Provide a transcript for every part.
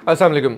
अस्सलाम वालेकुम।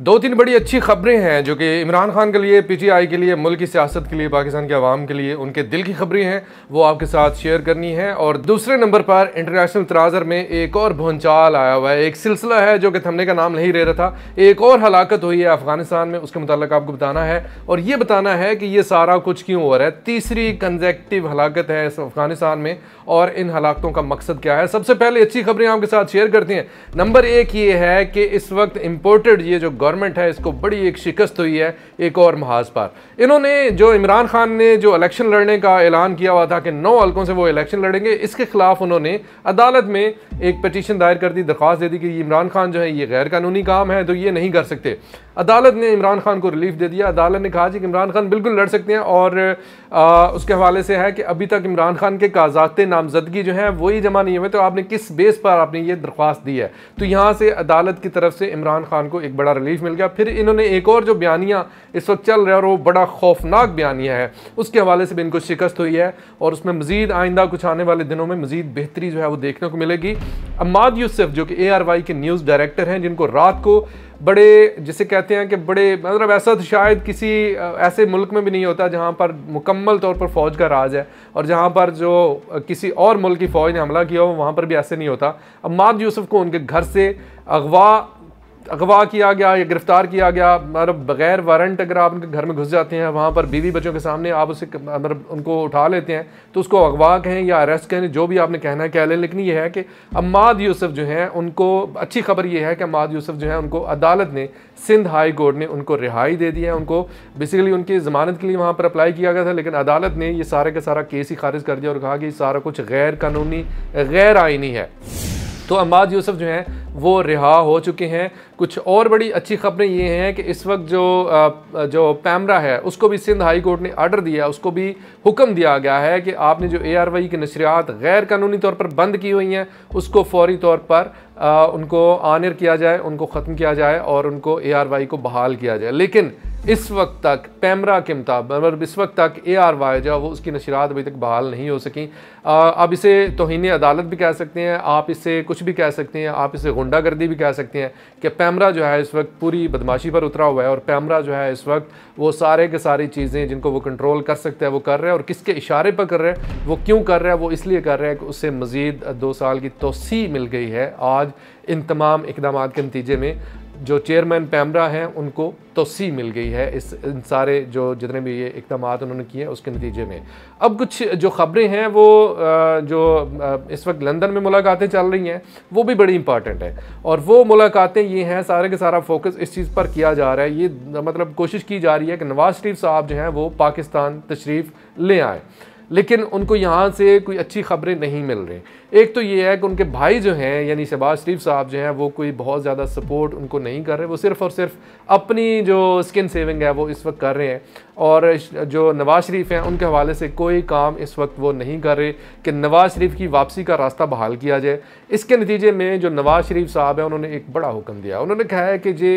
दो तीन बड़ी अच्छी खबरें हैं जो कि इमरान खान के लिए, पीटीआई के लिए, मुल्क की सियासत के लिए, पाकिस्तान के अवाम के लिए, उनके दिल की खबरें हैं, वो आपके साथ शेयर करनी है। और दूसरे नंबर पर इंटरनेशनल तराजर में एक और भूंचाल आया हुआ है। एक सिलसिला है जो कि थमने का नाम नहीं ले रहा था। एक और हलाकत हुई है अफगानिस्तान में, उसके मुताल्लिक आपको बताना है और ये बताना है कि ये सारा कुछ क्यों हो रहा है। तीसरी कंसेक्टिव हलाकत है अफगानिस्तान में और इन हलाकतों का मकसद क्या है। सबसे पहले अच्छी खबरें आपके साथ शेयर करते हैं। नंबर एक ये है कि इस वक्त इम्पोर्टेड ये जो गवर्नमेंट है इसको बड़ी एक शिकस्त हुई है एक और महाज पर। इन्होंने जो इमरान खान ने जो इलेक्शन लड़ने का ऐलान किया हुआ था कि 9 हल्कों से वो इलेक्शन लड़ेंगे, इसके खिलाफ उन्होंने अदालत में एक पिटीशन दायर कर दी, दरख्वास्त दे दी कि इमरान खान जो है ये गैर कानूनी काम है तो ये नहीं कर सकते। अदालत ने इमरान खान को रिलीफ दे दिया। अदालत ने कहा कि इमरान खान बिल्कुल लड़ सकते हैं और उसके हवाले से है कि अभी तक इमरान खान के कागजात नामजदगी जो है वही जमा नहीं हुए, तो आपने किस बेस पर आपने ये दरख्वास्त दी है। तो यहाँ से अदालत की तरफ से इमरान खान को एक बड़ा रिलीफ मिल गया। फिर इन्होंने एक और जो बयानिया इस वक्त चल रहा है और वो बड़ा खौफनाक बयानिया है, उसके हवाले से भी इनको शिकस्त हुई है और उसमें मजीद आइंदा कुछ आने वाले दिनों में मजीद बेहतरी जो है वो देखने को मिलेगी। अम्माद यूसुफ जो कि ARY के न्यूज़ डायरेक्टर हैं, जिनको रात को बड़े जिसे कहते हैं कि बड़े मतलब ऐसा तो शायद किसी ऐसे मुल्क में भी नहीं होता जहाँ पर मुकम्मल तौर पर फ़ौज का राज है और जहाँ पर जो किसी और मुल्क की फ़ौज ने हमला किया हो वहाँ पर भी ऐसे नहीं होता। अम्माद यूसुफ को उनके घर से अगवा किया गया या गिरफ्तार किया गया, मतलब बगैर वारंट अगर आप उनके घर में घुस जाते हैं, वहाँ पर बीवी बच्चों के सामने आप उसे मतलब उनको उठा लेते हैं तो उसको अगवा कहें या अरेस्ट कहें, जो भी आपने कहना है कह लें। लेकिन ये है कि अम्माद यूसुफ जो हैं उनको अच्छी खबर ये है कि अम्माद यूसुफ जो है उनको अदालत ने, सिंध हाई कोर्ट ने उनको रिहाई दे दी है। उनको बेसिकली उनकी ज़मानत के लिए वहाँ पर अप्लाई किया गया था, लेकिन अदालत ने ये सारे का सारा केस ही खारिज कर दिया और कहा कि सारा कुछ गैर कानूनी, गैर आइनी है। तो अम्माद यूसुफ जो हैं वो रिहा हो चुके हैं। कुछ और बड़ी अच्छी खबरें ये हैं कि इस वक्त जो पैमरा है उसको भी सिंध हाई कोर्ट ने आर्डर दिया, उसको भी हुक्म दिया गया है कि आपने जो ARY की नशरियात गैर कानूनी तौर पर बंद की हुई हैं उसको फौरी तौर पर उनको आनिर किया जाए, उनको ख़त्म किया जाए और उनको ARY को बहाल किया जाए। लेकिन इस वक्त तक पैमरा के मुताबिक मतलब इस वक्त तक ARY जो वो उसकी नशरियात अभी तक बहाल नहीं हो सकी। अब इसे तौहीन अदालत भी कह सकते हैं, आप इसे कुछ भी कह सकते हैं, आप इसे गुंडागर्दी भी कह सकते हैं कि पैमरा जो है इस वक्त पूरी बदमाशी पर उतरा हुआ है और पैमरा जो है इस वक्त वो सारे के सारी चीज़ें जिनको वो कंट्रोल कर सकता है वो कर रहा है। और किसके इशारे पर कर रहा है, वो क्यों कर रहा है, वो इसलिए कर रहा है कि उससे मज़ीद 2 साल की तोसी मिल गई है आज इन तमाम इक़दामात के नतीजे में। जो चेयरमैन पैमरा हैं उनको तोसी मिल गई है इन सारे जो जितने भी ये इक़दामात उन्होंने किए उसके नतीजे में। अब कुछ जो ख़बरें हैं वो जो इस वक्त लंदन में मुलाकातें चल रही हैं वो भी बड़ी इंपॉर्टेंट है और वो मुलाकातें ये हैं, सारे के सारा फोकस इस चीज़ पर किया जा रहा है। ये मतलब कोशिश की जा रही है कि नवाज़ शरीफ साहब जो हैं वो पाकिस्तान तशरीफ़ ले आए, लेकिन उनको यहाँ से कोई अच्छी खबरें नहीं मिल रही। एक तो ये है कि उनके भाई जो हैं यानी शहबाज शरीफ साहब जो हैं वो कोई बहुत ज़्यादा सपोर्ट उनको नहीं कर रहे, वो सिर्फ़ और सिर्फ अपनी जो स्किन सेविंग है वो इस वक्त कर रहे हैं और जो नवाज़ शरीफ हैं उनके हवाले से कोई काम इस वक्त वो नहीं कर रहे कि नवाज़ शरीफ की वापसी का रास्ता बहाल किया जाए। इसके नतीजे में जो नवाज़ शरीफ साहब हैं उन्होंने एक बड़ा हुक्म दिया। उन्होंने कहा है कि जे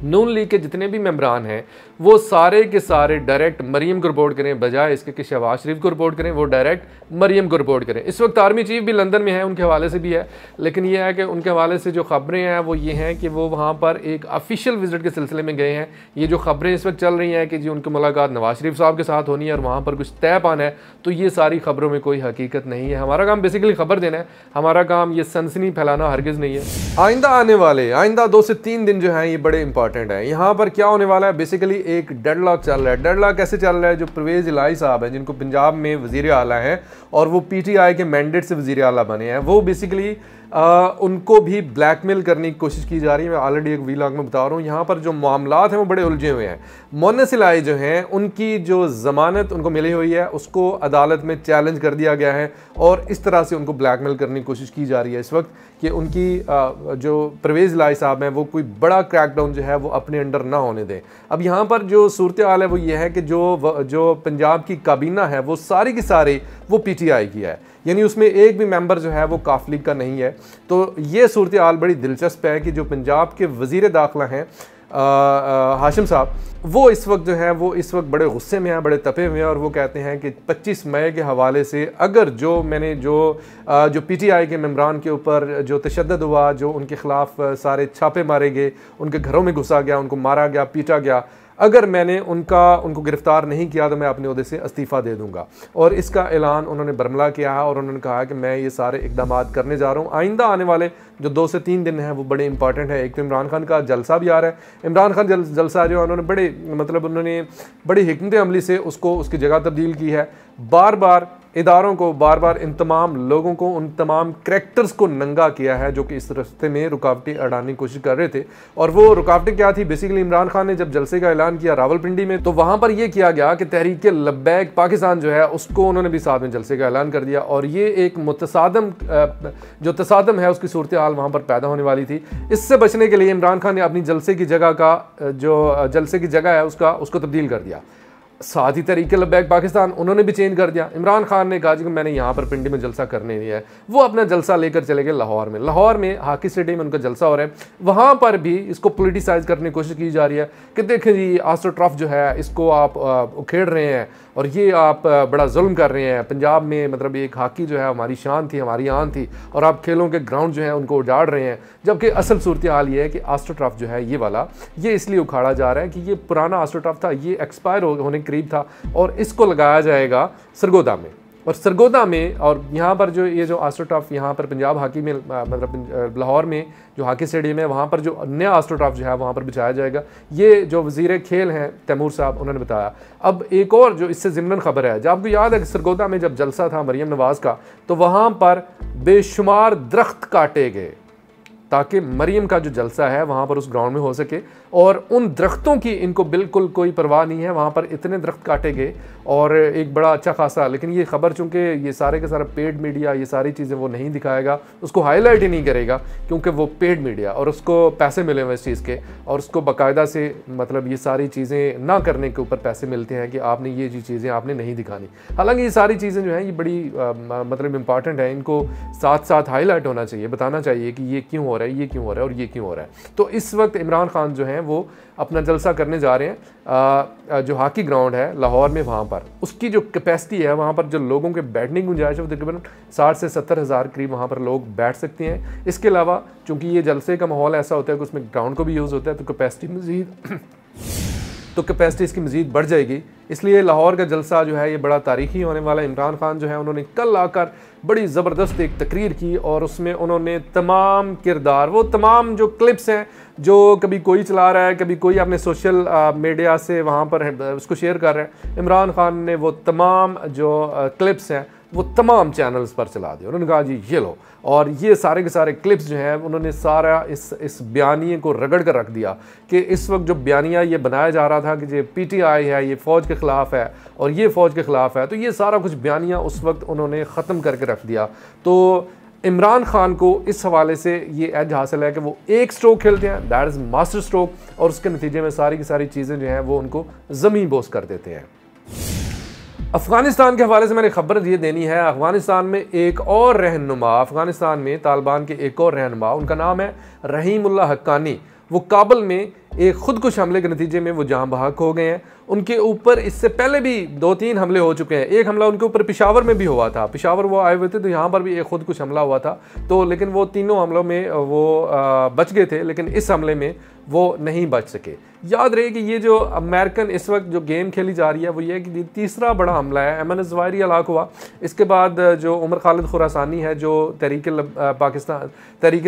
नून लीग के जितने भी मेंबरान हैं वो सारे के सारे डायरेक्ट मरीम को रिपोर्ट करें, बजाय इसके कि शहबाज शरीफ को रिपोर्ट करें, वो डायरेक्ट मरीम को रिपोर्ट करें। इस वक्त आर्मी चीफ भी लंदन में है, उनके हवाले से भी है, लेकिन ये है कि उनके हवाले से जो खबरें हैं वो ये हैं कि वो वहाँ पर एक ऑफिशियल विजिट के सिलसिले में गए हैं। ये जो खबरें इस वक्त चल रही हैं कि जी उनकी मुलाकात नवाज शरीफ साहब के साथ होनी है और वहाँ पर कुछ तय पाना है, तो ये सारी खबरों में कोई हकीकत नहीं है। हमारा काम बेसिकली खबर देना है, हमारा काम ये सनसनी फैलाना हरगिज़ नहीं है। आइंदा आने वाले 2 से 3 दिन जो हैं ये बड़े इंपॉर्टेंट हैं। यहाँ पर क्या होने वाला है, बेसिकली एक डेडलॉक चल रहा है। डेडलॉक कैसे चल रहा है, जो परवेज़ इलाही साहब हैं जिनको पंजाब में वज़ीर आला हैं और वो PTI के मैंडेट से वज़ीर आला बने हैं, वो बेसिकली उनको भी ब्लैकमेल करने की कोशिश की जा रही है। मैं ऑलरेडी एक व्लॉग में बता रहा हूँ। यहाँ पर जो मामलात हैं वो बड़े उलझे हुए हैं। मोनस इलाही जो हैं उनकी जो ज़मानत उनको मिली हुई है उसको अदालत में चैलेंज कर दिया गया है और इस तरह से उनको ब्लैकमेल करने की कोशिश की जा रही है इस वक्त कि उनकी जो परवेज़ इलाही साहब हैं वो कोई बड़ा क्रैकडाउन जो है वो अपने अंडर ना होने दें। अब यहाँ पर जो सूरत हाल है वो ये है कि जो पंजाब की काबीना है वो सारी की सारी वो PTI की है, यानी उसमें एक भी मेंबर जो है वो काफ लीग का नहीं है। तो ये सूरत हाल बड़ी दिलचस्प है कि जो पंजाब के वज़ीर दाखिला हैं हाशिम साहब, वो इस वक्त जो है वो इस वक्त बड़े गुस्से में हैं, बड़े तपे हुए हैं, और वो कहते हैं कि 25 मई के हवाले से अगर जो मैंने जो PTI के मेम्बरान के ऊपर जो तशद्दुद हुआ, जो उनके ख़िलाफ़ सारे छापे मारे गए, उनके घरों में घुसा गया, उनको मारा गया, पीटा गया, अगर मैंने उनको गिरफ़्तार नहीं किया तो मैं अपने ओहदे से इस्तीफ़ा दे दूंगा। और इसका ऐलान उन्होंने बरमला किया है और उन्होंने कहा कि मैं ये सारे इक़दाम करने जा रहा हूँ। आइंदा आने वाले जो 2 से 3 दिन हैं वो बड़े इंपॉर्टेंट है। एक तो इमरान खान का जलसा भी आ रहा है। इमरान खान जलसा जो है उन्होंने बड़ी हिकमत अमली से उसको उसकी जगह तब्दील की है। बार बार इदारों को, बार बार इन तमाम लोगों को, उन तमाम करैक्टर्स को नंगा किया है जो कि इस रास्ते में रुकावटें अड़ाने की कोशिश कर रहे थे। और वो रुकावटें क्या थी? बेसिकली इमरान खान ने जब जलसे का ऐलान किया रावलपिंडी में, तो वहाँ पर यह किया गया कि तहरीक लब्बैक पाकिस्तान जो है उसको उन्होंने भी साथ में जलसे का ऐलान कर दिया। और ये एक तसादम है उसकी सूरत हाल वहाँ पर पैदा होने वाली थी। इससे बचने के लिए इमरान खान ने अपनी जलसे की जगह है उसको तब्दील कर दिया। साथ ही तहरीक लब्बैक पाकिस्तान उन्होंने भी चेंज कर दिया। इमरान खान ने कहा कि मैंने यहाँ पर पिंडी में जलसा करने नहीं है। वो अपना जलसा लेकर चले गए लाहौर में हॉकी स्टेडियम में उनका जलसा हो रहा है। वहाँ पर भी इसको पोलिटिसाइज करने की कोशिश की जा रही है कि देखें जी आस्ट्रो ट्रॉफ जो है इसको आप उखेड़ रहे हैं और ये आप बड़ा जुल्म कर रहे हैं। पंजाब में मतलब एक हॉकी जो है हमारी शान थी, हमारी आन थी, और आप खेलों के ग्राउंड जो है उनको उजाड़ रहे हैं। जबकि असल सूरत हाल ये है कि आस्ट्रो ट्रॉफ जो है ये इसलिए उखाड़ा जा रहा है कि ये पुराना आस्ट्रो ट्रॉफ था, ये एक्सपायर होने के करीब था और इसको लगाया जाएगा सरगोदा में। और सरगोदा में और यहाँ पर जो ये जो आस्ट्रो ट्रॉफ यहाँ पर पंजाब हॉकी में मतलब लाहौर में जो हॉकी स्टेडियम है वहाँ पर जो नया आस्ट्रो ट्रॉफ जो है वहाँ पर बिछाया जाएगा। ये जो वज़ीर खेल हैं तैमूर साहब उन्होंने बताया। अब एक और जो इससे ज़िम्नन खबर है, जब आपको याद है कि सरगोदा में जब जलसा था मरियम नवाज़ का, तो वहाँ पर बेशुमार दरख्त काटे गए ताकि मरियम का जो जलसा है वहाँ पर उस ग्राउंड में हो सके। और उन दरख्तों की इनको बिल्कुल कोई परवाह नहीं है। वहाँ पर इतने दरख्त काटे गए और एक बड़ा अच्छा खासा, लेकिन ये खबर चूँकि ये सारे के सारा पेड मीडिया ये सारी चीज़ें वो नहीं दिखाएगा, उसको हाईलाइट ही नहीं करेगा क्योंकि वो पेड मीडिया और उसको पैसे मिले हुए इस चीज़ के, और उसको बाकायदा से मतलब ये सारी चीज़ें ना करने के ऊपर पैसे मिलते हैं कि आपने ये चीज़ें आपने नहीं दिखानी। हालांकि ये सारी चीज़ें जो हैं ये बड़ी मतलब इम्पॉर्टेंट है, इनको साथ साथ हाईलाइट होना चाहिए, बताना चाहिए कि ये क्यों हो रहा है, ये क्यों हो रहा है और ये क्यों हो रहा है। तो इस वक्त इमरान खान जो हैं वो अपना जलसा करने जा रहे हैं जो हॉकी ग्राउंड है लाहौर में, वहाँ पर उसकी जो कैपेसिटी है, वहाँ पर जो लोगों के बैठने की गुंजाइश है वो तकरीबन 60 से 70 हज़ार करीब वहाँ पर लोग बैठ सकते हैं। इसके अलावा चूँकि ये जलसे का माहौल ऐसा होता है कि उसमें ग्राउंड को भी यूज़ होता है तो कैपेसिटी इसकी मज़ीद बढ़ जाएगी। इसलिए लाहौर का जलसा जो है ये बड़ा तारीखी होने वाला है। इमरान खान जो है उन्होंने कल आकर बड़ी ज़बरदस्त एक तकरीर की और उसमें उन्होंने तमाम किरदार, वो तमाम जो क्लिप्स हैं जो कभी कोई चला रहा है, कभी कोई अपने सोशल मीडिया से वहाँ पर उसको शेयर कर रहा है, इमरान खान ने वो तमाम जो क्लिप्स हैं वो तमाम चैनल्स पर चला दिया। उन्होंने कहा जी ये लो, और ये सारे के सारे क्लिप्स जो हैं उन्होंने सारा इस बयानिए को रगड़ कर रख दिया कि इस वक्त जो बयानिया ये बनाया जा रहा था कि ये PTI है, ये फ़ौज के ख़िलाफ़ है और ये फ़ौज के ख़िलाफ़ है, तो ये सारा कुछ बयानिया उस वक्त उन्होंने ख़त्म करके रख दिया। तो इमरान खान को इस हवाले से ये एज हासिल है कि वो एक स्ट्रोक खेलते हैं, दैट इज़ मास्टर स्ट्रोक, और उसके नतीजे में सारी की सारी चीज़ें जो हैं वो उनको ज़मीन बोस कर देते हैं। अफ़गानिस्तान के हवाले से मैंने खबर ये देनी है, अफ़गानिस्तान में एक और रहनुमा, अफ़गानिस्तान में तालिबान के एक और रहनुमा, उनका नाम है रहीमुल्लाह हक्कानी। वो काबुल में एक खुदकुश हमले के नतीजे में वो जहाँ बहक हो गए हैं। उनके ऊपर इससे पहले भी 2-3 हमले हो चुके हैं। एक हमला उनके ऊपर पेशावर में भी हुआ था, पेशावर वो आए हुए थे तो यहाँ पर भी एक खुदकुश हमला हुआ था, तो लेकिन वो तीनों हमलों में वो बच गए थे, लेकिन इस हमले में वो नहीं बच सके। याद रहे कि ये जो अमेरिकन इस वक्त जो गेम खेली जा रही है वो ये कि तीसरा बड़ा हमला है। अमन ज़वाहिरी हलाक हुआ, इसके बाद जो उमर खालिद खुरासानी है जो तहरीक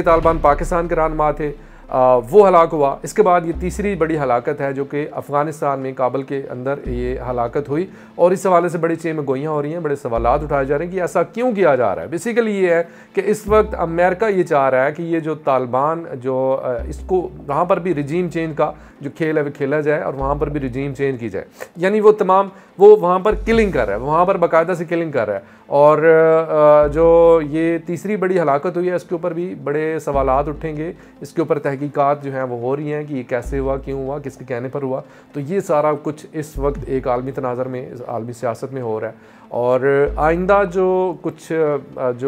तालिबान पाकिस्तान के रहनुमा थे वो हलाक हुआ। इसके बाद ये तीसरी बड़ी हलाकत है जो कि अफ़गानिस्तान में काबुल के अंदर ये हलाकत हुई, और इस हवाले से बड़ी चेम गोइयाँ हो रही हैं, बड़े सवालात उठाए जा रहे हैं कि ऐसा क्यों किया जा रहा है। बेसिकली ये है कि इस वक्त अमेरिका ये चाह रहा है कि ये जो तालिबान जो इसको वहाँ पर भी रिजीम चेंज का जो खेल है वो खेला जाए और वहाँ पर भी रिजीम चेंज की जाए, यानी वो वहाँ पर किलिंग कर रहा है, वहाँ पर बाकायदा से किलिंग कर रहा है। और जो ये तीसरी बड़ी हलाकत हुई है इसके ऊपर भी बड़े सवालात उठेंगे, इसके ऊपर तहकीकात जो हैं वो हो रही हैं कि ये कैसे हुआ, क्यों हुआ, किसके कहने पर हुआ। तो ये सारा कुछ इस वक्त एक आलमी तनाज़र में, आलमी सियासत में हो रहा है, और आइंदा जो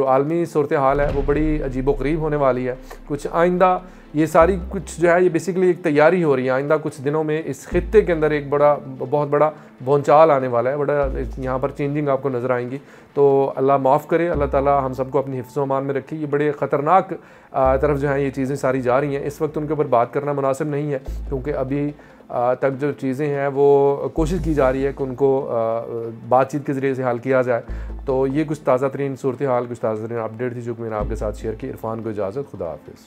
आलमी सूरत हाल है वो बड़ी अजीब व गरीब होने वाली है। कुछ आइंदा ये सारी कुछ जो है ये बेसिकली एक तैयारी हो रही है। आइंदा कुछ दिनों में इस खित्ते के अंदर एक बहुत बड़ा भूचाल आने वाला है, बड़ा यहाँ पर चेंजिंग आपको नज़र आएंगी। तो अल्लाह माफ़ करे, अल्लाह ताला हम सबको अपनी हिफ्ज़ व अमान में रखे। ये बड़े ख़तरनाक तरफ जो है ये चीज़ें सारी जा रही हैं। इस वक्त उनके ऊपर बात करना मुनासिब नहीं है, क्योंकि अभी तक जो चीज़ें हैं वो कोशिश की जा रही है कि उनको बातचीत के ज़रिए से हल किया जाए। तो ये कुछ ताज़ा तरीन सूरत हाल, कुछ ताज़ा तरीन अपडेट थी जो कि मैंने आपके साथ शेयर की। इरफान को इजाज़त, खुदा हाफ़िज़।